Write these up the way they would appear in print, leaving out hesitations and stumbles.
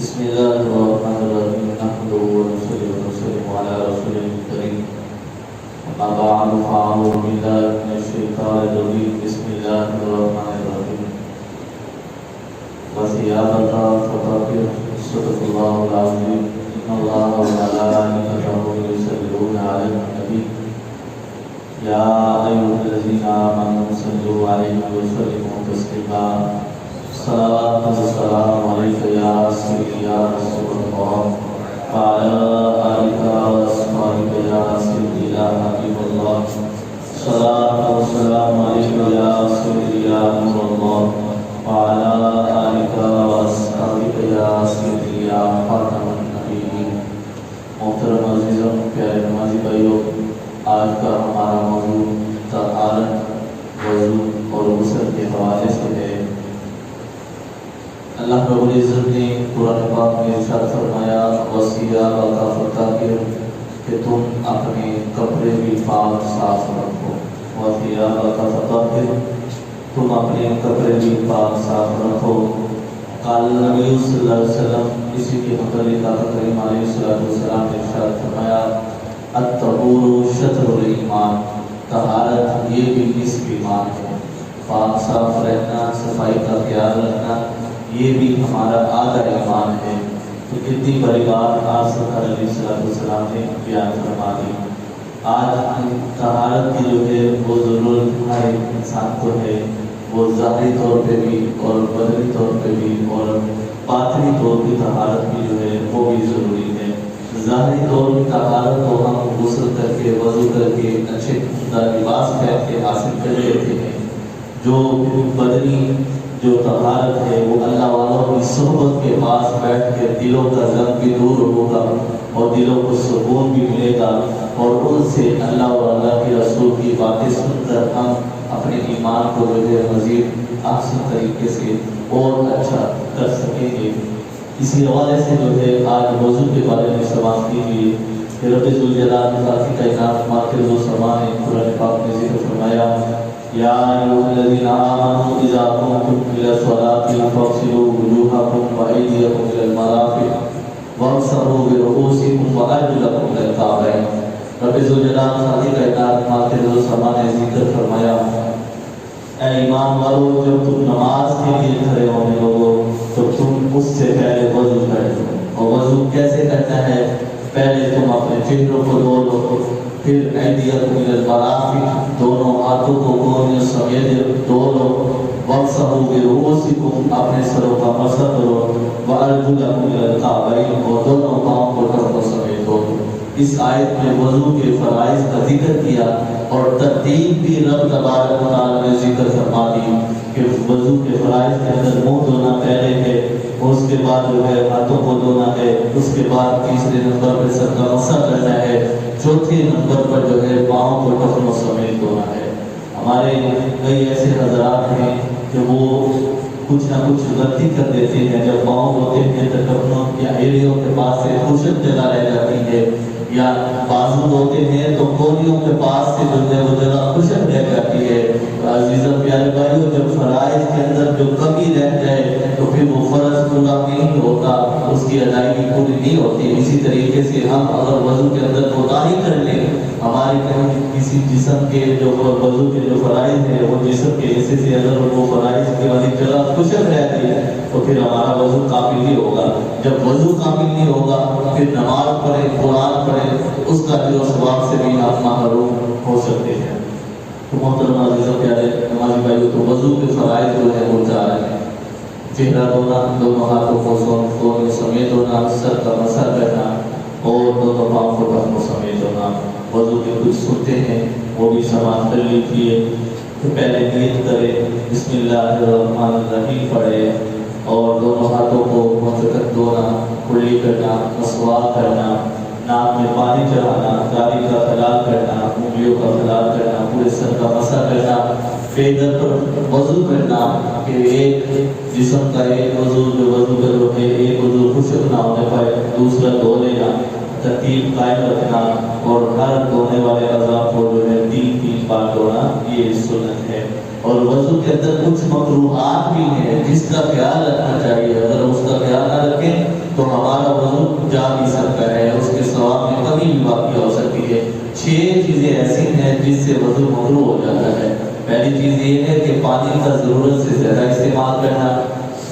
بسم الله الرحمن الرحيم نحمده ونصلي ونسلم على رسوله الكريم أما بعد فأعوذ بالله من الشيطان الرجيم بسم الله الرحمن الرحيم وثيابك فطهر صدق الله العظيم إن الله وملائكته يصلون على النبي يا أيها الذين آمنوا صلوا عليه وسلموا تسليما صلاة والسلام عليك يا سيدي يا رسول الله وعلى آلك وأصحابك يا سيدي يا حبيب الله صلاة والسلام عليك يا سيدي يا نور الله وعلى آلك وأصحابك يا سيدي يا خاتم النبيين. محترم عزیزوں، پیارے نمازی بھائیوں، آج کا ہمارا موضوع طہارت، وضو اور غسل کے حوالے سے ہے۔ اللہ رب العزت نے قرآن پاک میں ارشاد فرمایا وَثِيَابَكَ فَطَهِّرْ کہ تم اپنے کپڑے بھی پاک صاف رکھو۔ وَثِيَابَكَ فَطَهِّرْ تم اپنے کپڑے بھی پاک صاف رکھو۔ قال نبی صلی اللہ علیہ وسلم اسی کے متعلق آقا کریم علیہ السلام نے ارشاد فرمایا الطہور شطر الایمان، طہارت یہ بھی نصف ایمان ہے۔ پاک صاف رہنا، صفائی کا خیال رکھنا یہ بھی ہمارا آدھا ایمان ہے۔ تو کتنی بڑی بات آج سرکار علیہ السلام نے بیان فرما دی۔ آج طہارت کی جو ہے وہ ضرورت ہر انسان کو ہے، وہ ظاہری طور پہ بھی اور بدنی طور پہ بھی اور باطنی طور کی طہارت بھی جو ہے وہ بھی ضروری ہے۔ ظاہری طور کی طہارت کو ہم غسل کر کے وضو کر کے اچھے لباس پہن کے حاصل کر لیتے ہیں۔ جو بدنی جو طہارت ہے وہ اللہ والوں کی صحبت کے پاس بیٹھ کے دلوں کا زنگ بھی دور ہوگا اور دلوں کو سکون بھی ملے گا، اور ان سے اللہ اور اللہ کے رسول کی باتیں سن کر ہم اپنے ایمان کو جو ہے مزید احسن طریقے سے اور اچھا کر سکیں گے۔ اسی حوالے سے جو ہے آج وضو کے بارے میں سماعت کیجیے کہ رب ذوالجلال ذاتی کائنات ماخذ و سما نے قرآن پاک میں ذکر فرمایا یا ایھا الذین آمنوا اذا قمتم الی الصلاۃ فاغسلوا وجوہکم وایدیکم الی المرافق وامسحوا برؤوسکم وارجلکم الی الکعبین۔ رب ذوالجلال ذاتی کائنات ماخذ و سما نے ذکر فرمایا اے ایمان والو، جب تم نماز کے لیے کھڑے ہونے لگو تو تم اس سے پہلے وضو کر لو۔ اور وضو کیسے کرنا ہے؟ پہلے تم اپنے چہروں کو دھو لو، پھر ایدیکم الی المرافق دونوں ہاتھوں کو کونیوں سمیت دھو لو، وامسحوا برؤوسکم اپنے سروں کا مسح کرو، وارجلکم الی الکعبین اور دونوں پاؤں کو ٹخنوں سمیت دھو لو۔ اس آیت میں وضو کے فرائض کا ذکر کیا اور ترتیب بھی رب تبارک و تعالی نے ذکر فرما دی کہ وضو کے فرائض کے اندر منہ دھونا پہلے ہے، اس کے بعد جو ہے ہاتھوں کو دھونا ہے، اس کے بعد تیسرے نمبر پر سر کا مسح کرنا ہے، چوتھے نمبر پر جو ہے پاؤں کو ٹخنوں سمیت دھونا ہے۔ ہمارے کئی ایسے حضرات ہیں کہ وہ کچھ نہ کچھ غلطی کر دیتے ہیں، جب پاؤں دھوتے ہیں تو ٹخنوں یا ایڑیوں کے پاس سے خشک جگہ رہ جاتی ہے، یا بازو دھوتے ہیں تو کوہنیوں کے پاس سے جو ہے وہ جگہ خشک رہ جاتی ہے۔ عزیزاں پیارے بھائیوں، جب فرائض کے اندر جو کمی رہ جائے تو پھر وہ فرض پورا نہیں ہوتا، اس کی ادائیگی پوری نہیں ہوتی۔ اسی طریقے سے ہم اگر وضو کے اندر کوتاہی کر لیں، ہمارے کہیں کسی جسم کے جو وضو کے جو فرائض ہیں وہ جسم کے حصے سے اگر وہ فرائض کی والی جگہ خشک رہتی ہے تو پھر ہمارا وضو کامل نہیں ہوگا۔ جب وضو کامل نہیں ہوگا پھر نماز پڑھے، قرآن پڑھے، اس کا اجر و ثواب سے بھی آپ محروم ہو سکتے ہیں۔ تو محترم عزیزوں پیارے نمازی بھائیوں، تو وضو کے فرائض جو ہے وہ چار ہیں: چہرہ دھونا، دونوں ہاتھوں کو سمیت دھونا، سر کا مسح کرنا اور دونوں پاؤں کو ٹخنوں سمیت دھونا۔ وضو کے کچھ سنتے ہیں وہ بھی سماعت کر لیجیے کہ پہلے نیت کرے، بسم اللہ الرحمن الرحیم پڑھے اور دونوں ہاتھوں کو مچکر دھونا، کلی کرنا، مسواک کرنا، ناک میں پانی چڑھانا، داڑھی کا خلال کرنا، انگلیوں کا خلال کرنا، پورے سر کا مسح کرنا، پیدل پر وضو کرنا کہ ایک جسم کا ایک وضو جو وضو کرو ہے، ایک وضو خشک نہ ہونے پائے دوسرا دھو لینا، ترتیب قائم رکھنا اور ہر دھونے والے اعضاء کو جو ہے 3 بار دھونا، یہ سنت ہے۔ اور وضو کے اندر کچھ مکروہات بھی ہیں جس کا خیال رکھنا چاہیے، اگر اس کا خیال نہ رکھیں تو جس سے وضو مکروہ ہو جاتا ہے۔ پہلی چیز یہ ہے کہ پانی کا ضرورت سے زیادہ استعمال کرنا،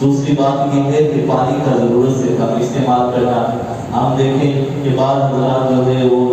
دوسری بات یہ ہے کہ پانی کا ضرورت سے کم استعمال کرنا۔ ہم دیکھیں کہ بعض حضرات جو ہے وہ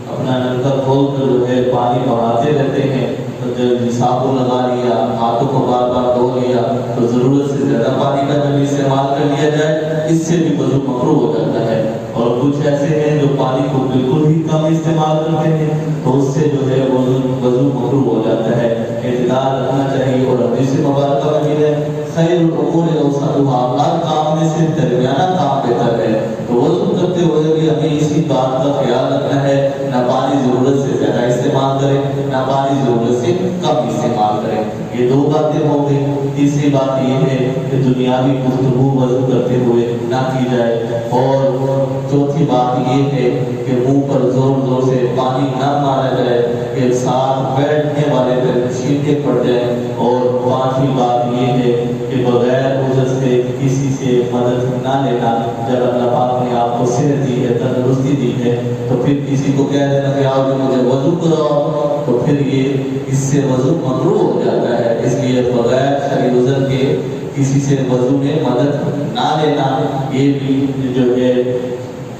اپنا نلکا کھول کر جو ہے پانی بہاتے رہتے ہیں، تو جب صابن لگا لیا، ہاتھوں کو بار بار دھو لیا، تو ضرورت سے زیادہ پانی کا جب استعمال کر لیا جائے اس سے بھی وضو مکروہ ہو جاتا ہے۔ اور کچھ ایسے ہیں جو پانی کو بالکل ہی کم استعمال کرتے ہیں، تو اس سے جو ہے وضو مکروہ ہو جاتا ہے۔ اعتدال رکھنا چاہیے، اور حدیث مبارکہ میں بھی ہے خیر الامور اوسطها، ہر کام میں سے درمیانہ کام بہتر ہے۔ تو وضو کرتے ہوئے بھی ہمیں اسی بات کا خیال رکھنا ہے، نہ پانی ضرورت سے زیادہ استعمال کریں، نہ پانی ضرورت سے کم استعمال کریں۔ یہ دو باتیں ہو گئی۔ تیسری بات یہ ہے کہ دنیاوی گفتگو وضو کرتے ہوئے نہ کی جائے، اور چوتھی بات یہ ہے کہ منہ پر زور زور سے پانی نہ مارا جائے کہ ساتھ بیٹھنے والے پر چھینٹے پڑ جائیں، اور پانچویں بات یہ ہے کہ بغیر عذر سے کسی سے مدد نہ لینا۔ جب اللہ پاک نے آپ کو صحت دی ہے، تندرستی دی ہے، تو پھر کسی کو کہہ دینا کہ آؤ جو مجھے وضو کراؤ، تو پھر یہ اس سے وضو مکروہ ہو جاتا ہے۔ اس لیے بغیر شرعی عذر کے کسی سے وضو میں مدد نہ لینا یہ بھی جو ہے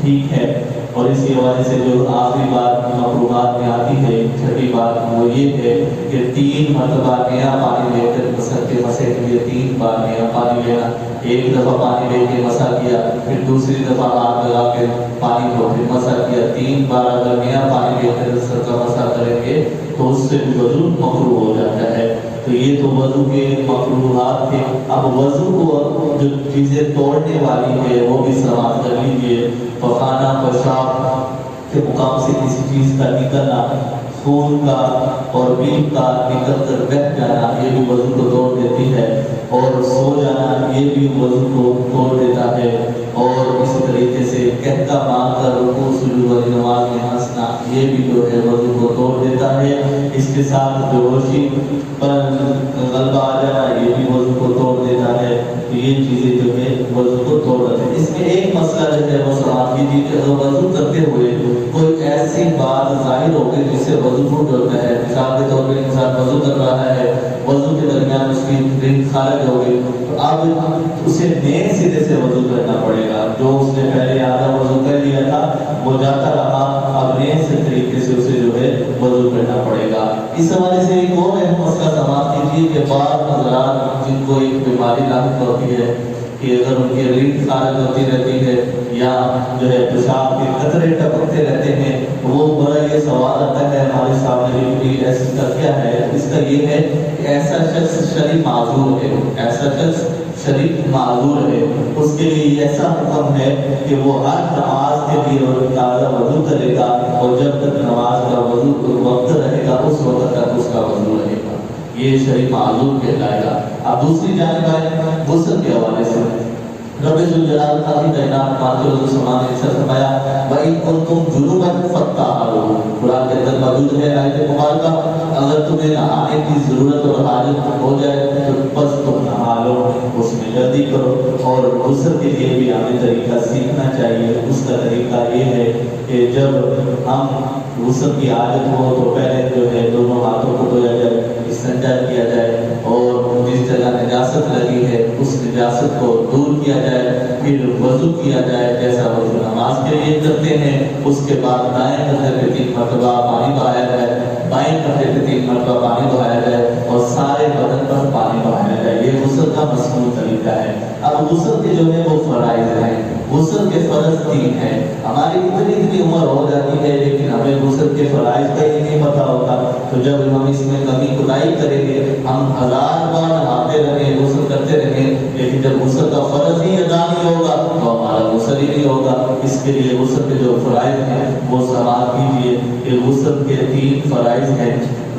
ٹھیک ہے۔ اور اسی حوالے سے جو آخری بات مکروہات میں آتی ہے، چھٹی بات وہ یہ ہے کہ 3 مرتبہ نیا پانی لے کر غسل کے مسح کے لیے 3 بار نیا پانی لینا۔ ایک دفعہ پانی لے کے مسح کیا، پھر دوسری دفعہ ہاتھ لگا کے پانی کو پھر مسح کیا، 3 بار اگر نیا پانی لے کر غسل کا مسح کریں گے تو اس سے بھی وضو مکروہ ہو جاتا ہے۔ تو یہ تو وضو کے مکروہات تھے۔ اب وضو کو جو چیزیں توڑنے والی ہے وہ بھی سماعت کر لیجیے۔ پخانہ پیشاب کے مقام سے کسی چیز کا نکلنا، خون کا اور بیم کا نکل کر بہہ جانا، یہ بھی وضو کو توڑ دیتی ہے۔ اور سو جانا یہ بھی وضو کو توڑ دیتا ہے۔ اور اسی طریقے سے کہتا مانگ کر رکوع سجود والی نماز میں ہنسنا یہ بھی جو ہے وضو کو توڑ دیتا ہے۔ اس کے ساتھ بے ہوشی پر غلبہ آ جانا یہ بھی وضو کو توڑ دیتا ہے۔ تو یہ چیزیں جو ہے وضو کو توڑ دیتے ہیں۔ اس میں ایک مسئلہ جو ہے وہ سماعت کیجیے کہ اگر وضو کرتے ہوئے کوئی ایسی بات ظاہر ہو گئی جس سے وضو ٹوٹ ہوتا ہے، مثال کے طور پہ انسان وضو کر رہا ہے، وضو کے درمیان اس کی ڈرنک خارج ہو گئی، تو اب اسے نئے سرے سے وضو کرنا پڑے گا۔ جو اس نے پہلے آدھا وضو کر لیا تھا وہ جاتا رہا، اب نئے سے طریقے سے اسے جو ہے وضو کرنا پڑے گا۔ اس حوالے سے ایک اور اہم مسئلہ سماعت کیجیے کہ بعض حضرات جن کو ایک بیماری لاحق ہوتی ہے کہ اگر ان کی ریڑھ خارج ہوتی رہتی ہے یا جو ہے پیشاب کے قطرے ٹپکتے رہتے ہیں، وہ بڑا یہ سوال آتا ہے ہمارے سامنے کہ ایسی کا کیا ہے؟ اس کا یہ ہے کہ ایسا شخص شرعی معذور ہے، ایسا شخص شرعی معذور ہے، اس کے لیے ایسا حکم ہے کہ وہ ہر نماز کے لیے وہ تازہ وضو کرے گا، اور جب تک نماز کا وضو وقت رہے گا اس وقت تک اس کا وضو رہے گا، یہ شرعی معذور کہلائے گا۔ اب دوسری جانب آئے غسل کے حوالے سے، رب ذوالجلال قاضی کائنات پاک رسول سلام نے ارشاد فرمایا وَإِن كُنتُمْ جُنُبًا فَاطَّهِّرُوا، قرآن کے اندر موجود ہے آیت مبارکہ، اگر تمہیں نہانے کی ضرورت اور حاجت ہو جائے تو بس تم نہا لو، اس میں جلدی کرو۔ اور غسل کے لیے بھی ہمیں طریقہ سیکھنا چاہیے۔ اس کا طریقہ یہ ہے کہ جب ہم غسل کی حاجت ہو تو پہلے جو ہے دونوں ہاتھوں کو دھویا جائے، استنجا کیا جائے، اور جس جگہ نجاست لگی ہے اس نجاست کو دور کیا جائے، پھر وضو کیا جائے جیسا وضو نماز کے لیے کرتے ہیں۔ اس کے بعد دائیں کندھے پہ 3 مرتبہ پانی بہایا جائے، بائیں کندھے پہ 3 مرتبہ پانی بہایا جائے، اور سارے بدن پر پانی بہایا جائے۔ یہ غسل کا مصنون طریقہ ہے۔ اب غسل کے جو ہے وہ فرائض ہیں، غسل کے فرض 3 ہیں۔ ہماری اتنی عمر ہو جاتی ہے لیکن ہمیں غسل کے فرائض کا ہی نہیں پتا ہوتا، تو جب ہم اس میں کمی کوتاہی کریں گے، ہم 1000 بار نہاتے رہیں، غسل کرتے رہیں، لیکن جب غسل کا فرض ہی ادا نہیں ہوگا تو ہمارا غسل ہی نہیں ہوگا۔ اس کے لیے غسل کے جو فرائض ہیں وہ سماعت کیجیے کہ غسل کے 3 فرائض ہیں۔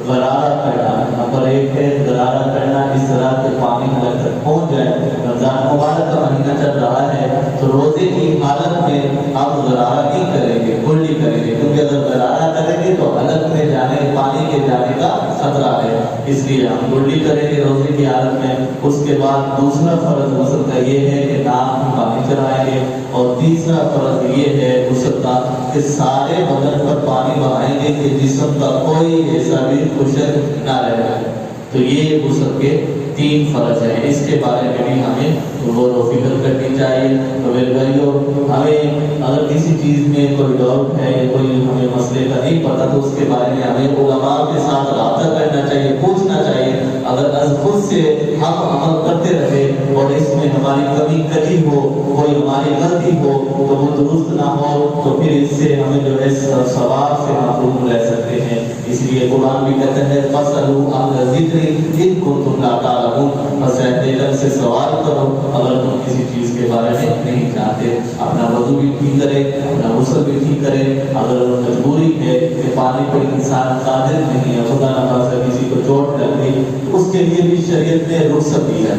غرارہ کرنا نمبر 1 ہے، غرارہ کرنا اس طرح کہ پانی حلق تک پہنچ جائے۔ رمضان مبارک کا مہینہ چل رہا ہے تو روزے کی حالت میں آپ غرارہ نہیں کریں گے، کلی کریں گے، کیونکہ اگر غرارہ کریں گے تو حلق میں جانے، پانی کے جانے کا خطرہ ہے، اس لیے ہم کلی کریں گے روزے کی حالت میں۔ اس کے بعد دوسرا فرض غسل کا یہ ہے کہ ناک میں پانی کرائیں گے. اور تیسرا فرض یہ ہے غسل کا کہ سارے بدن پر پانی بہائیں گے کہ جسم کا کوئی حصہ بھی خشک نہ رہ جائے. تو یہ غسل کے 3 فرض ہیں. اس کے بارے میں بھی ہمیں غور و فکر کرنی چاہیے. تو میرے بھائیو ہمیں اگر کسی چیز میں کوئی ڈاؤٹ ہے یا کوئی ہمیں مسئلے کا نہیں پتا تو اس کے بارے میں ہمیں علماء کے ساتھ رابطہ کرنا چاہیے, پوچھنا چاہیے. اگر از خود سے ہم عمل کرتے رہے اور اس میں ہماری کمی کجی ہو, کوئی ہماری غلطی ہو تو وہ درست نہ ہو تو پھر اس سے ہمیں جو ہے ثواب سے محروم رہ سکتے ہیں. اس لیے قرآن بھی کہتا ہے فَاسْأَلُوا أَهْلَ الذِّكْرِ إِن كُنتُمْ لَا تَعْلَمُونَ, بس اہل علم سے سوال کرو اگر تم کسی چیز کے بارے میں نہیں جانتے. اپنا وضو بھی ٹھیک کرے, اپنا غسل بھی ٹھیک کرے. اگر مجبوری ہے کہ پانی پر انسان قادر نہیں ہے, خدا نہ خاصہ کسی کو چوٹ لگ گئی, اس کے لیے بھی شریعت نے رخصت دی ہے.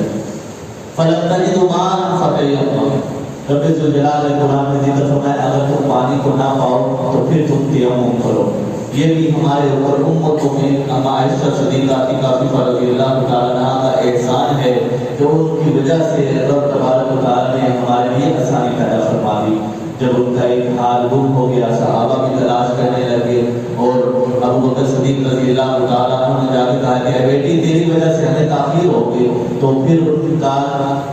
فَلَمْ تَجِدُوا مَاءً فَتَيَمَّمُوا, رب ذوالجلال نے قرآن میں ذکر فرمایا اگر تم پانی کو نہ پاؤ تو پھر تم تیمم کرو. یہ بھی ہمارے اوپر امتوں میں عائشہ صدیقہ عتیقہ رضی اللہ تعالیٰ عنہا کا احسان ہے جو ان کی وجہ سے رب تبارک و تعالیٰ نے ہمارے لیے آسانی پیدا فرما دی. جب ان کا ایک حال گم ہو گیا, صحابہ بھی تلاش کرنے لگے اور ابو بکر صدیق رضی اللہ تعالیٰ عنہ نے جا کے کہا کہ بیٹی تیری وجہ سے ہمیں تاخیر ہو گئی. تو پھر ان کا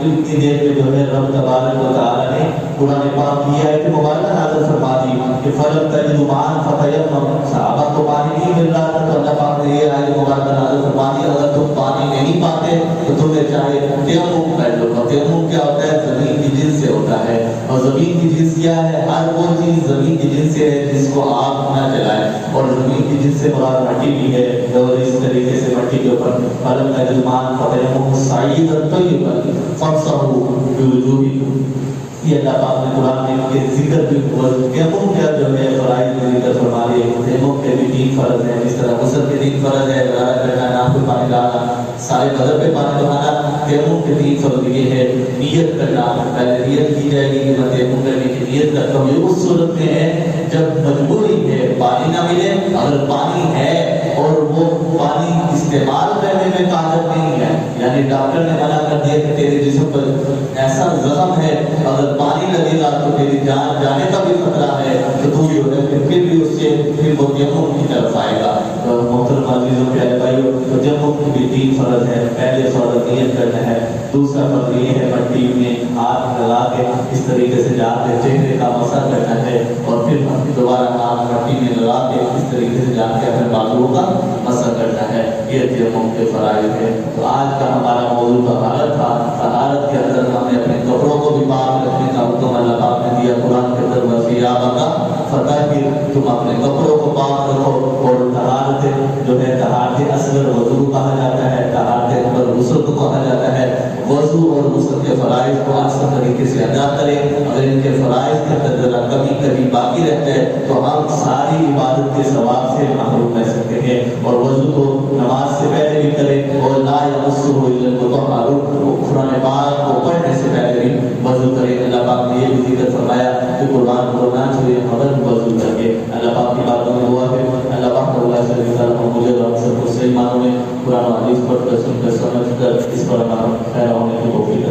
اتنی دیر میں جو ہے رب تبارک و تعالیٰ نے قرآن پاک کی آیت مبارکہ نازل فرما دی کہ فَلَمْ تَجِدُوا مَاءً فَتَيَمَّمُوا. صحابہ کو پانی نہیں مل رہا تھا تو اللہ پاک نے یہ آیت مبارکہ نازل فرما دی اگر تم پانی نہیں پاتے تو تمہیں چاہے تیمم کر لو. اور تیمم کیا ہوتا ہے؟ زمین کی جنس سے ہوتا ہے. اور زمین کی جنس کیا ہے؟ ہر وہ چیز زمین کی جنس سے ہے جس کو آپ نہ جلائیں. اور زمین کی جنس سے مراد مٹی بھی ہے. اور اس طریقے سے مٹی کے اوپر فَلَمْ تَجِدُوا مَاءً فَتَيَمَّمُوا صَعِيدًا طَيِّبًا فَامْسَحُوا بِوُجُوهِكُمْ. یہ اللہ پاک نے قرآن میں کے ذکر بھی تیمم کیا جو ہے فرائض میں ذکر فرما دیا. تیمم کے بھی 3 فرض ہیں. جس طرح غسل کے 3 فرض ہے, غسل کرنا, ناک پہ پانی ڈالنا, سارے بدن پہ پانی بہانا. تیمم کے 3 فرض یہ ہے نیت کرنا. پہلے نیت کی جائے گی کہ میں تیمم کرنے کی نیت کرتا ہوں. یہ اس صورت میں ہے جب مجبوری ہے, پانی نہ ملے. اگر پانی ہے اور وہ پانی استعمال کرنے میں قادر نہیں ہے, یعنی ڈاکٹر نے منع کر دیا کہ تیرے جسم پر ایسا زخم ہے اگر پانی لگے گا تو تیری جان جانے کا بھی خطرہ ہے, تو تو جو ہے پھر بھی اس سے پھر وہ تیمم کی طرف آئے گا. محترم عزیزوں پیارے بھائیو, تو تیمم کی بھی 3 فرض ہے. پہلے فرض نیت کرنا ہے. دوسرا فرض یہ ہے مٹی میں ہاتھ لگا کے اس طریقے سے جا کے چہرے کا مسح کرنا ہے. اور پھر دوبارہ ہاتھ مٹی میں لگا کے اس طریقے سے جا کے اپنے بازوؤں کا مسح کرنا ہے. یہ تیمم کے فرائض ہے. تو آج کا ہمارا موضوع طہارت تھا. طہارت کے اندر ہم نے اپنے کپڑوں کو بھی پاک رکھنے کا حکم اللہ پاک نے دیا. قرآن کے اندر وَثِيَابَكَ فَطَهِّرْ, تم اپنے کپڑوں کو پاک رکھو. اور طہارت جو ہے طہارت اصغر وضو کہا جاتا ہے, طہارت اکبر غسل کو کہا جاتا ہے. وضو اور غسل کے فرائض کو احسن طریقے سے ادا کریں. اگر ان کے فرائض کے اندر ذرا کمی کبھی باقی رہتا ہے تو ہم ساری عبادت کے ثواب سے محروم رہ سکتے ہیں. اور وضو کو نماز سے پہلے بھی کریں. اور لا يمسه الا المطهرون, قرآن پاک کو پڑھنے سے پہلے بھی وضو کریں. اللہ پاک نے یہ بھی ذکر فرمایا کہ قرآن کو نہ چھوئے مگر وضو کر کے. اللہ پاک کی باتوں میں ہوا ہے. اللہ پاک اللہ سے مجھے اور سب کو صحیح معنوں میں قرآن و حدیث پڑھ کر سن کر سمجھ کر اس پر ہمارا خیر ہونے کی توفیق